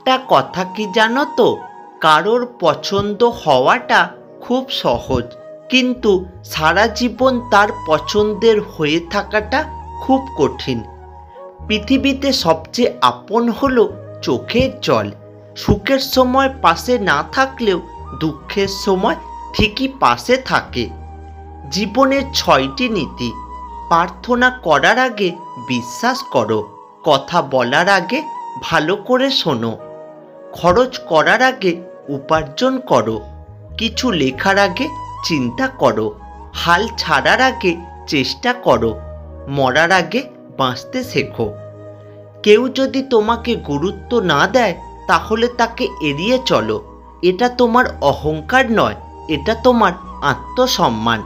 একটা কথা কি জানো তো, কারোর পছন্দ হওয়াটা খুব সহজ, কিন্তু সারা জীবন তার পছন্দের হয়ে থাকাটা খুব কঠিন। পৃথিবীতে সবচেয়ে আপন হলো চোখের জল। সুখের সময় পাশে না থাকলেও দুঃখের সময় ঠিকই পাশে থাকে। জীবনের 6টি নীতি। প্রার্থনা করার আগে বিশ্বাস করো, কথা বলার আগে ভালো করে শোনো, খরচ করার আগে উপার্জন করো, কিছু লেখার আগে চিন্তা করো, হাল ছাড়ার আগে চেষ্টা করো, মরার আগে বাঁচতে শেখো। কেউ যদি তোমাকে গুরুত্ব না দেয় তাহলে তাকে এড়িয়ে চলো। এটা তোমার অহংকার নয়, এটা তোমার আত্মসম্মান।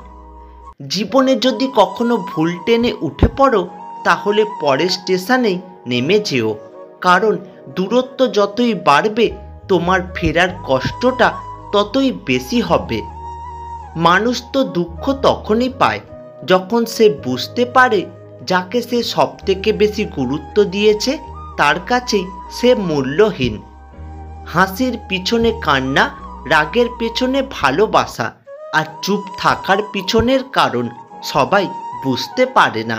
জীবনে যদি কখনো ভুল টেনে উঠে পড়ো তাহলে পরের স্টেশনেই নেমে যেও, কারণ দূরত্ব যতই বাড়বে তোমার ফেরার কষ্টটা ততই বেশি হবে। মানুষ তো দুঃখ তখনই পায় যখন সে বুঝতে পারে যাকে সে সবথেকে বেশি গুরুত্ব দিয়েছে তার কাছেই সে মূল্যহীন। হাসির পিছনে কান্না, রাগের পেছনে ভালোবাসা, আর চুপ থাকার পিছনের কারণ সবাই বুঝতে পারে না।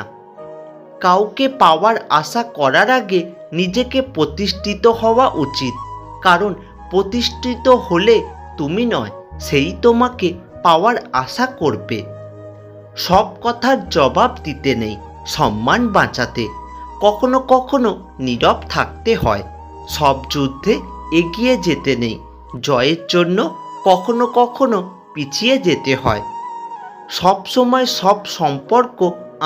কাউকে পাওয়ার আশা করার আগে নিজেকে প্রতিষ্ঠিত হওয়া উচিত, কারণ প্রতিষ্ঠিত হলে তুমি নয়, সেই তোমাকে পাওয়ার আশা করবে। সব কথার জবাব দিতে নেই, সম্মান বাঁচাতে কখনো কখনো নীরব থাকতে হয়। সব যুদ্ধে এগিয়ে যেতে নেই, জয়ের জন্য কখনো কখনো পিছিয়ে যেতে হয়। সব সময় সব সম্পর্ক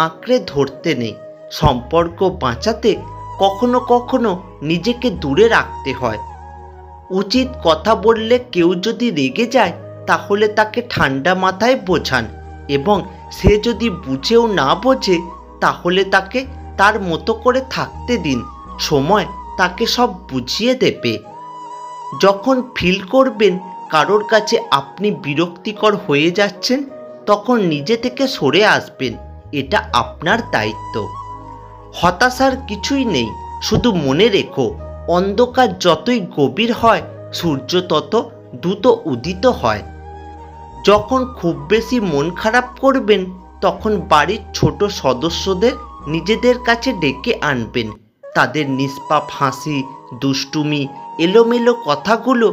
আঁকড়ে ধরতে নেই, সম্পর্ক বাঁচাতে কখনো কখনো নিজেকে দূরে রাখতে হয়। উচিত কথা বললে কেউ যদি রেগে যায় তাহলে তাকে ঠান্ডা মাথায় বোঝান, এবং সে যদি বুঝেও না বোঝে তাহলে তাকে তার মতো করে থাকতে দিন, সময় তাকে সব বুঝিয়ে দেবে। যখন ফিল করবেন কারোর কাছে আপনি বিরক্তিকর হয়ে যাচ্ছেন তখন নিজে থেকে সরে আসবেন, এটা আপনার দায়িত্ব। হতাশার কিছুই নেই, শুধু মনে রেখো অন্ধকার যতই গভীর হয় সূর্য তত দ্রুত উদিত হয়। যখন খুব বেশি মন খারাপ করবেন তখন বাড়ির ছোট সদস্যদের নিজেদের কাছে ডেকে আনবেন। তাদের নিষ্পাপ হাসি, দুষ্টুমি, এলোমেলো কথাগুলো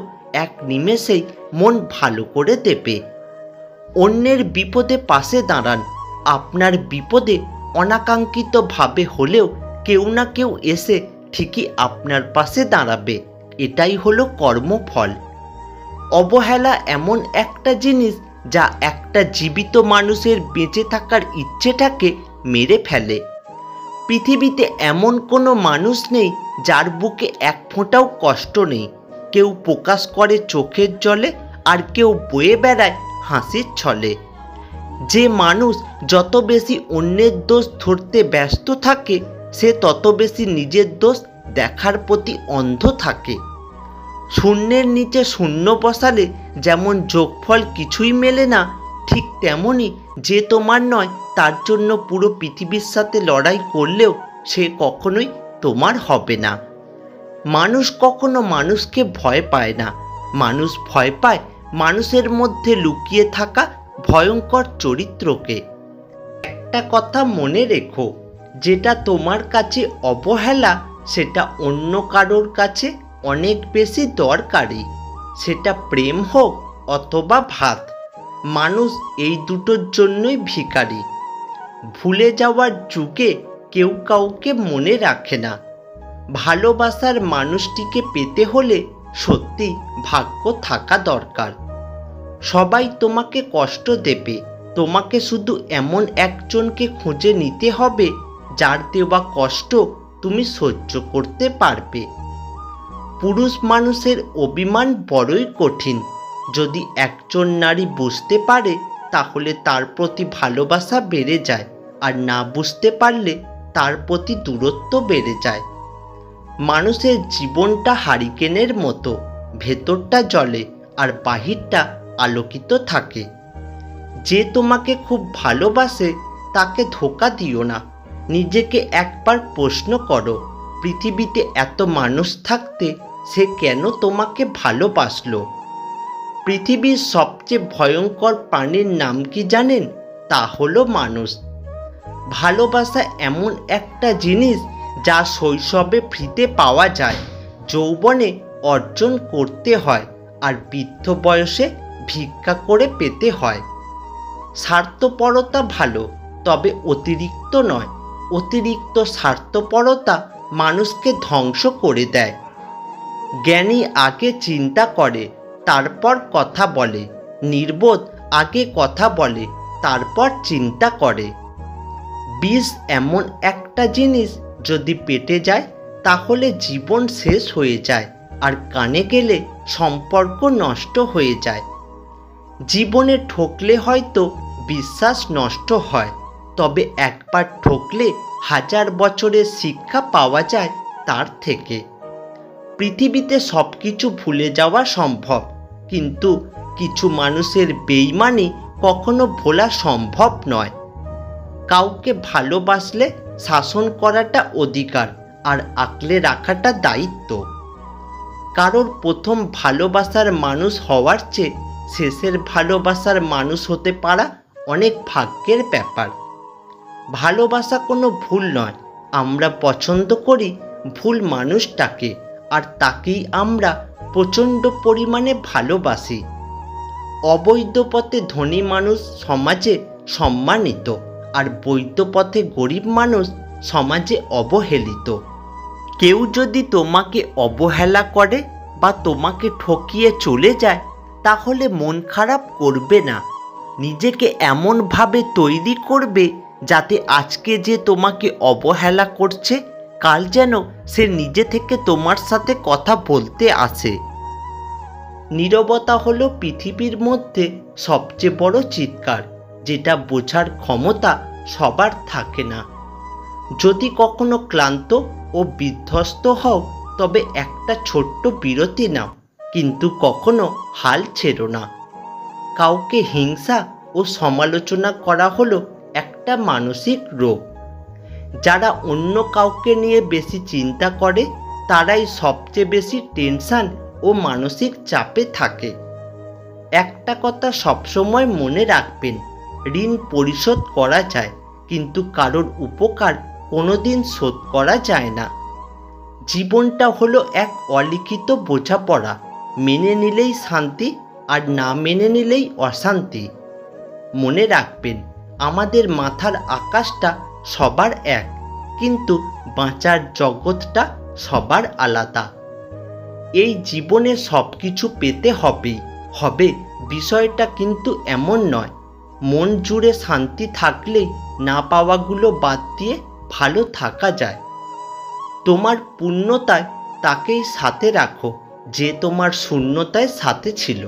এক নিমেষেই মন ভালো করে দেবে। অন্যের বিপদে পাশে দাঁড়ান, আপনার বিপদে অনাকাঙ্ক্ষিতভাবে হলেও কেউ না কেউ এসে ঠিকই আপনার পাশে দাঁড়াবে, এটাই হলো কর্মফল। অবহেলা এমন একটা জিনিস যা একটা জীবিত মানুষের বেঁচে থাকার ইচ্ছেটাকে মেরে ফেলে। পৃথিবীতে এমন কোনো মানুষ নেই যার বুকে এক ফোঁটাও কষ্ট নেই। কেউ প্রকাশ করে চোখের জলে, আর কেউ বয়ে বেড়ায় হাসির ছলে। যে মানুষ যত বেশি অন্যের দোষ ধরতে ব্যস্ত থাকে সে তত বেশি নিজের দোষ দেখার প্রতি অন্ধ থাকে। শূন্যের নিচে শূন্য বসালে যেমন যোগফল কিছুই মেলে না, ঠিক তেমনই যে তোমার নয় তার জন্য পুরো পৃথিবীর সাথে লড়াই করলেও সে কখনোই তোমার হবে না। মানুষ কখনো মানুষকে ভয় পায় না, মানুষ ভয় পায় মানুষের মধ্যে লুকিয়ে থাকা ভয়ঙ্কর চরিত্রকে। একটা কথা মনে রেখো, যেটা তোমার কাছে অবহেলা সেটা অন্য কারোর কাছে অনেক বেশি দরকারি। সেটা প্রেম হোক অথবা ভাত, মানুষ এই দুটোর জন্যই ভিখারি। ভুলে যাওয়ার যুগে কেউ কাউকে মনে রাখে না। ভালোবাসার মানুষটিকে পেতে হলে সত্যি ভাগ্য থাকা দরকার। সবাই তোমাকে কষ্ট দেবে, তোমাকে শুধু এমন একজনকে খুঁজে নিতে হবে যার দেওয়া কষ্ট তুমি সহ্য করতে পারবে। পুরুষ মানুষের অভিমান বড়ই কঠিন। যদি একজন নারী বুঝতে পারে তাহলে তার প্রতি ভালোবাসা বেড়ে যায়, আর না বুঝতে পারলে তার প্রতি দূরত্ব বেড়ে যায়। মানুষের জীবনটা হারিকেনের মতো, ভেতরটা জ্বলে আর বাহিরটা আলোকিত থাকে। যে তোমাকে খুব ভালোবাসে তাকে ধোঁকা দিও না। নিজেকে একবার প্রশ্ন করো, পৃথিবীতে এত মানুষ থাকতে সে কেন তোমাকে ভালোবাসলো। পৃথিবীর সবচেয়ে ভয়ঙ্কর প্রাণীর নাম কি জানেন? তা হলো মানুষ। ভালোবাসা এমন একটা জিনিস যা শৈশবে ফ্রিতে পাওয়া যায়, যৌবনে অর্জন করতে হয়, আর বৃদ্ধ বয়সে ভিক্ষা করে পেতে হয়। স্বার্থপরতা ভালো, তবে অতিরিক্ত নয়। অতিরিক্ত স্বার্থপরতা মানুষকে ধ্বংস করে দেয়। জ্ঞানী আগে চিন্তা করে, তারপর কথা বলে। নির্বোধ আগে কথা বলে, তারপর চিন্তা করে। বিষ এমন একটা জিনিস, যদি পেটে যায় তাহলে জীবন শেষ হয়ে যায়, আর কানে গেলে সম্পর্ক নষ্ট হয়ে যায়। জীবনে ঠকলে হয়তো বিশ্বাস নষ্ট হয়, তবে একবার ঠকলে 1000 বছরের শিক্ষা পাওয়া যায় তার থেকে। পৃথিবীতে সব কিছু ভুলে যাওয়া সম্ভব, কিন্তু কিছু মানুষের বেইমানি কখনো ভোলা সম্ভব নয়। কাউকে ভালোবাসলে শাসন করাটা অধিকার, আর আগলে রাখাটা দায়িত্ব। কারোর প্রথম ভালোবাসার মানুষ হওয়ার চেয়ে শেষের ভালোবাসার মানুষ হতে পারা অনেক ভাগ্যের ব্যাপার। ভালোবাসা কোনো ভুল নয়। আমরা পছন্দ করি ভুল মানুষটাকে, আর তাকেই আমরা প্রচণ্ড পরিমাণে ভালোবাসি। অবৈধ পথে ধনী মানুষ সমাজে সম্মানিত, আর বৈধ পথে গরিব মানুষ সমাজে অবহেলিত। কেউ যদি তোমাকে অবহেলা করে বা তোমাকে ঠকিয়ে চলে যায়, তাহলে মন খারাপ করবে না। নিজেকে এমনভাবে তৈরি করবে যাতে আজকে যে তোমাকে অবহেলা করছে, কাল যেন সে নিজে থেকে তোমার সাথে কথা বলতে আসে। নীরবতা হলো পৃথিবীর মধ্যে সবচেয়ে বড় চিৎকার, যেটা বোঝার ক্ষমতা সবার থাকে না। যদি কখনো ক্লান্ত ও বিধ্বস্ত হও, তবে একটা ছোট্ট বিরতি নাও, কিন্তু কখনো হাল ছেড়ো না। কাউকে হিংসা ও সমালোচনা করা হলো একটা মানসিক রোগ। যারা অন্য কাউকে নিয়ে বেশি চিন্তা করে, তারাই সবচেয়ে বেশি টেনশন ও মানসিক চাপে থাকে। একটা কথা সবসময় মনে রাখবেন, ঋণ পরিশোধ করা যায়, কিন্তু কারোর উপকার কোনোদিন শোধ করা যায় না। জীবনটা হলো এক অলিখিত বোঝাপড়া। মেনে নিলেই শান্তি, আর না মেনে নিলেই অশান্তি। মনে রাখবেন, আমাদের মাথার আকাশটা সবার এক, কিন্তু বাঁচার জগৎটা সবার আলাদা। এই জীবনে সব কিছু পেতে হবে, বিষয়টা কিন্তু এমন নয়। মন জুড়ে শান্তি থাকলেই না পাওয়াগুলো বাদ দিয়ে ভালো থাকা যায়। তোমার পূর্ণতায় তাকেই সাথে রাখো, যে তোমার শূন্যতায় সাথে ছিল।